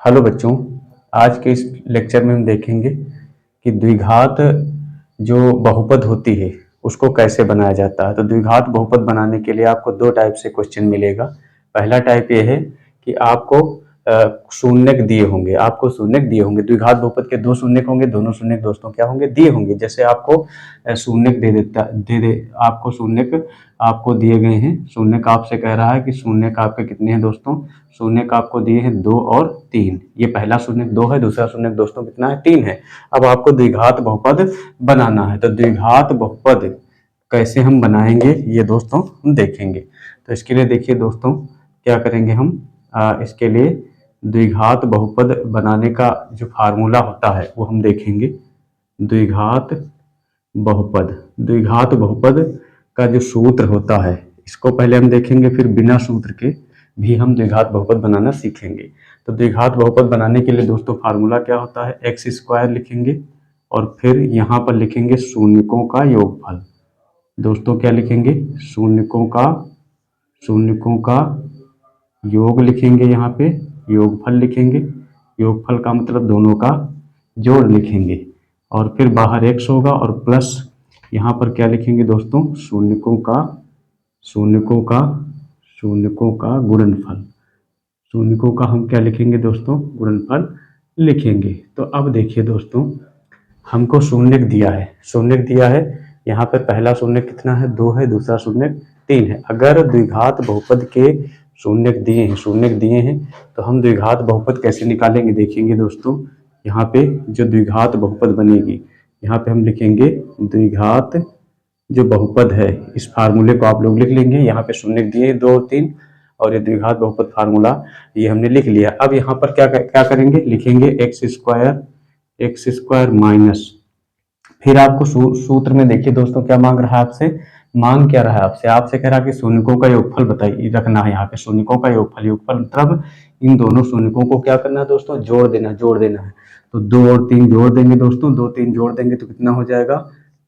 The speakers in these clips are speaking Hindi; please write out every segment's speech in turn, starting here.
हेलो बच्चों, आज के इस लेक्चर में हम देखेंगे कि द्विघात जो बहुपद होती है उसको कैसे बनाया जाता है। तो द्विघात बहुपद बनाने के लिए आपको दो टाइप से क्वेश्चन मिलेगा। पहला टाइप ये है कि आपको शून्यक दिए होंगे, द्विघात बहुपद के दो शून्यक होंगे, दोनों शून्यक दोस्तों क्या होंगे, दिए होंगे। जैसे आपको शून्यक आपको शून्यक आपको दिए गए हैं। शून्यक आपसे कह रहा है कि शून्यक आपके कितने हैं दोस्तों, शून्यक आपको दिए हैं 2 और 3। ये पहला शून्यक 2 है, दूसरा शून्यक दोस्तों कितना है, 3 है। अब आपको द्विघात बहुपद बनाना है। तो द्विघात बहुपद कैसे हम बनाएंगे ये दोस्तों हम देखेंगे। तो इसके लिए देखिए दोस्तों, क्या करेंगे हम, इसके लिए द्विघात बहुपद बनाने का जो फार्मूला होता है वो हम देखेंगे। द्विघात बहुपद का जो सूत्र होता है इसको पहले हम देखेंगे, फिर बिना सूत्र के भी हम द्विघात बहुपद बनाना सीखेंगे। तो द्विघात बहुपद बनाने के लिए दोस्तों फार्मूला क्या होता है, एक्स स्क्वायर लिखेंगे और फिर यहाँ पर लिखेंगे शून्यकों का योगफल। दोस्तों क्या लिखेंगे, शून्यकों का योग लिखेंगे, यहाँ पे योगफल लिखेंगे। योगफल का मतलब दोनों का जोड़ लिखेंगे और फिर बाहर एक्स होगा और प्लस यहाँ पर क्या लिखेंगे दोस्तों, शून्यकों का गुणनफल। शून्यकों का हम क्या लिखेंगे दोस्तों, गुणनफल लिखेंगे। तो अब देखिए दोस्तों, हमको शून्यक दिया है। यहाँ पर पहला शून्यक कितना है, 2 है, दूसरा शून्यक 3 है। अगर द्विघात बहुपद के शून्यक दिए हैं तो हम द्विघात बहुपद कैसे निकालेंगे देखेंगे दोस्तों। यहाँ पे जो द्विघात बहुपद बनेगी, यहाँ पे हम लिखेंगे द्विघात जो बहुपद है, इस फार्मूले को आप लोग लिख लेंगे। यहाँ पे शून्यक दिए 2 और 3 और ये द्विघात बहुपद फार्मूला ये हमने लिख लिया। अब यहाँ पर क्या करेंगे, लिखेंगे एक्स स्क्वायर माइनस, फिर आपको सूत्र में देखिए दोस्तों क्या मांग रहा है आपसे, आपसे कह रहा है कि शून्यकों का योगफल बताइए, रखना है यहाँ पे शून्यकों का योगफल मतलब इन दोनों शून्यकों को क्या करना है दोस्तों, जोड़ देना है। तो 2 और 3 जोड़ देंगे दोस्तों, 2 3 जोड़ देंगे तो कितना हो जाएगा,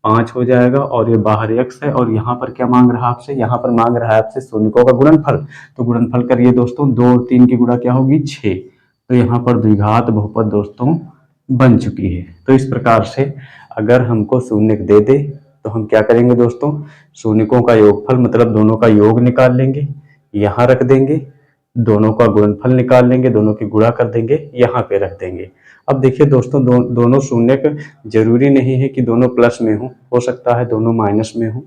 5 हो जाएगा। और ये बाहर x है और यहाँ पर क्या मांग रहा है आपसे, यहाँ पर मांग रहा है आपसे शून्यकों का गुणनफल। तो गुणनफल करिए दोस्तों, 2 और 3 की गुणा क्या होगी, 6। तो यहाँ पर द्विघात बहुपद दोस्तों बन चुकी है। तो इस प्रकार से अगर हमको शून्यक दे दे तो हम क्या करेंगे दोस्तों, शून्यकों का योगफल मतलब दोनों का योग निकाल लेंगे, यहाँ रख देंगे, दोनों का गुणनफल निकाल लेंगे, दोनों की गुणा कर देंगे, यहाँ पे रख देंगे। अब देखिए दोस्तों, दोनों शून्यक जरूरी नहीं है कि दोनों प्लस में हो सकता है दोनों माइनस में हो,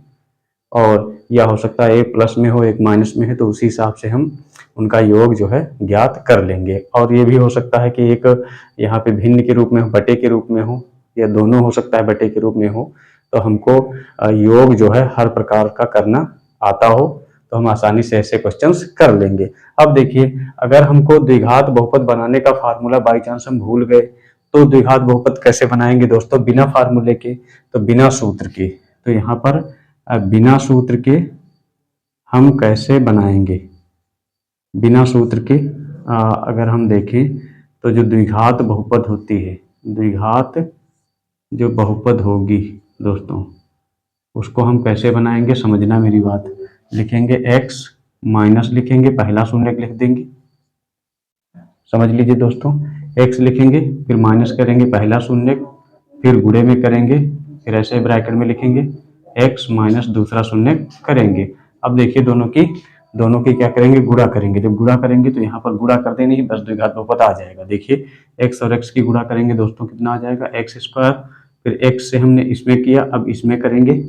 और या हो सकता है एक प्लस में हो एक माइनस में है। तो उसी हिसाब से हम उनका योग जो है ज्ञात कर लेंगे। और ये भी हो सकता है कि एक यहाँ पे भिन्न के रूप में हो, बटे के रूप में हो, या दोनों हो सकता है बटे के रूप में हो। तो हमको योग जो है हर प्रकार का करना आता हो तो हम आसानी से ऐसे क्वेश्चंस कर लेंगे। अब देखिए, अगर हमको द्विघात बहुपद बनाने का फार्मूला बाई चांस हम भूल गए तो द्विघात बहुपद कैसे बनाएंगे दोस्तों, बिना फार्मूले के, तो बिना सूत्र के। तो यहाँ पर बिना सूत्र के हम कैसे बनाएंगे, बिना सूत्र के अगर हम देखें तो जो द्विघात बहुपद होती है, द्विघात जो बहुपद होगी दोस्तों, उसको हम कैसे बनाएंगे, समझना मेरी बात। लिखेंगे x माइनस, लिखेंगे पहला शून्यक लिख देंगे, समझ लीजिए दोस्तों, x लिखेंगे फिर माइनस करेंगे पहला शून्यक, फिर गुणे में करेंगे, फिर ऐसे ब्रैकेट में लिखेंगे x माइनस दूसरा शून्यक करेंगे। अब देखिए दोनों की क्या करेंगे, गुणा करेंगे। जब गुणा करेंगे तो यहाँ पर गुणा कर देनी है, बस द्विघात बहुपद आ जाएगा। देखिए x और x की गुणा करेंगे दोस्तों, कितना आ जाएगा, एक्स स्क्वायर, फिर x से हमने इसमें किया, अब इसमें करेंगे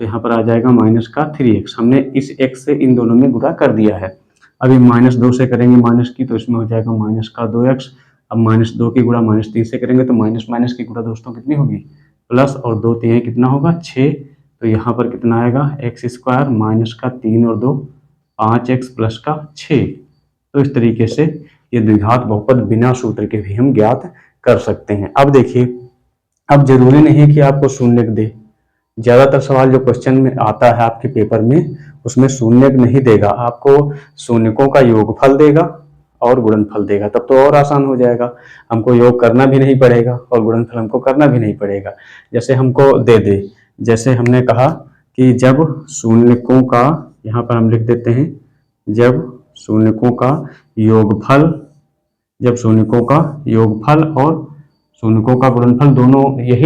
तो यहाँ पर आ जाएगा माइनस का 3x। हमने इस x से इन दोनों में गुणा कर दिया है। अभी -2 से करेंगे माइनस की, तो इसमें हो जाएगा माइनस का 2x। अब -2 की गुणा -3 से करेंगे तो माइनस माइनस की गुणा दोस्तों कितनी होगी, प्लस, और 2 3 कितना होगा, 6। तो यहाँ पर कितना आएगा, एक्स स्क्वायर माइनस का 3 और 2 5x प्लस का 6। तो इस तरीके से ये द्विघात बहुपद बिना सूत्र के भी हम ज्ञात कर सकते हैं। अब देखिए, अब जरूरी नहीं है कि आपको शून्यक दे, ज्यादातर सवाल जो क्वेश्चन में आता है आपके पेपर में उसमें शून्यक नहीं देगा, आपको शून्यकों का योगफल देगा और गुणनफल देगा, तब तो और आसान हो जाएगा। हमको योग करना भी नहीं पड़ेगा और गुणनफल हमको करना भी नहीं पड़ेगा। जैसे हमको दे दे, जैसे हमने कहा कि जब शून्यकों का, यहाँ पर हम लिख देते हैं, जब शून्यकों का योगफल जब शून्यकों का योगफल और शून्यकों का गुणनफल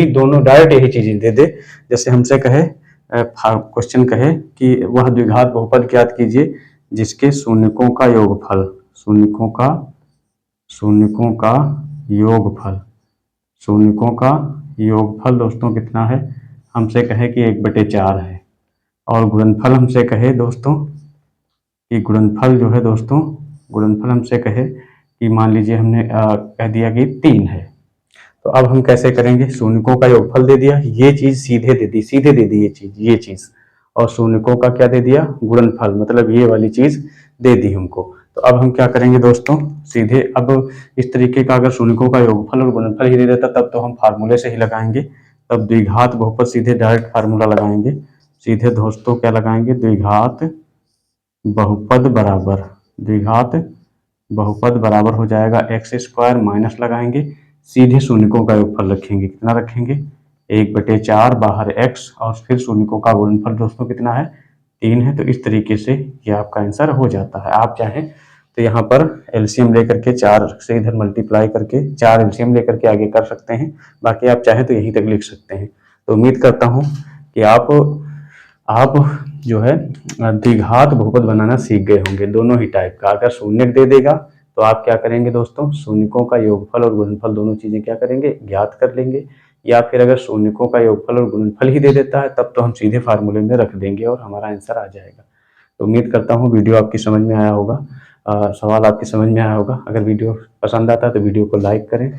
दोनों डायरेक्ट यही चीजें दे दे। जैसे हमसे कहे, क्वेश्चन कहे कि वह द्विघात बहुपद ज्ञात कीजिए जिसके शून्यकों का योगफल, शून्यकों का योगफल, शून्यकों का योगफल दोस्तों कितना है, हमसे कहे कि 1/4 है, और गुणनफल हमसे कहे दोस्तों कि गुणनफल जो है दोस्तों, गुणनफल हमसे कहे कि मान लीजिए हमने कह दिया कि 3 है। तो अब हम कैसे करेंगे, शून्यकों का योगफल दे दिया, ये चीज सीधे दे दी ये चीज, और शून्यकों का क्या दे दिया, गुणनफल, मतलब ये वाली चीज दे दी हमको। तो अब हम क्या करेंगे दोस्तों, सीधे अब इस तरीके का अगर शून्यकों का योगफल और गुणनफल ही दे देता तब तो हम फार्मूले से ही लगाएंगे, तब द्विघात बहुपद सीधे डायरेक्ट फार्मूला लगाएंगे, सीधे दोस्तों क्या लगाएंगे, द्विघात बहुपद बराबर हो जाएगा x² माइनस लगाएंगे, सीधे शून्यकों का योगफल रखेंगे, कितना रखेंगे 1/4 बाहर x, और फिर शून्यकों का गुणनफल दोस्तों कितना है 3 है। तो इस तरीके से ये आपका आंसर हो जाता है। आप चाहें तो यहाँ पर एलसीएम लेकर के 4 से इधर मल्टीप्लाई करके 4 एलसीएम लेकर के आगे कर सकते हैं, बाकी आप चाहें तो यहीं तक लिख सकते हैं। तो उम्मीद करता हूँ कि आप जो है द्विघात बहुपद बनाना सीख गए होंगे, दोनों ही टाइप का। अगर शून्यक दे देगा तो आप क्या करेंगे दोस्तों, शून्यकों का योगफल और गुणनफल दोनों चीजें क्या करेंगे, ज्ञात कर लेंगे, या फिर अगर शून्यकों का योगफल और गुणनफल ही दे देता है तब तो हम सीधे फार्मूले में रख देंगे और हमारा आंसर आ जाएगा। तो उम्मीद करता हूँ वीडियो आपकी समझ में आया होगा, सवाल आपकी समझ में आया होगा। अगर वीडियो पसंद आता है तो वीडियो को लाइक करें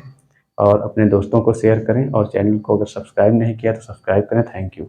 और अपने दोस्तों को शेयर करें, और चैनल को अगर सब्सक्राइब नहीं किया तो सब्सक्राइब करें। Thank you.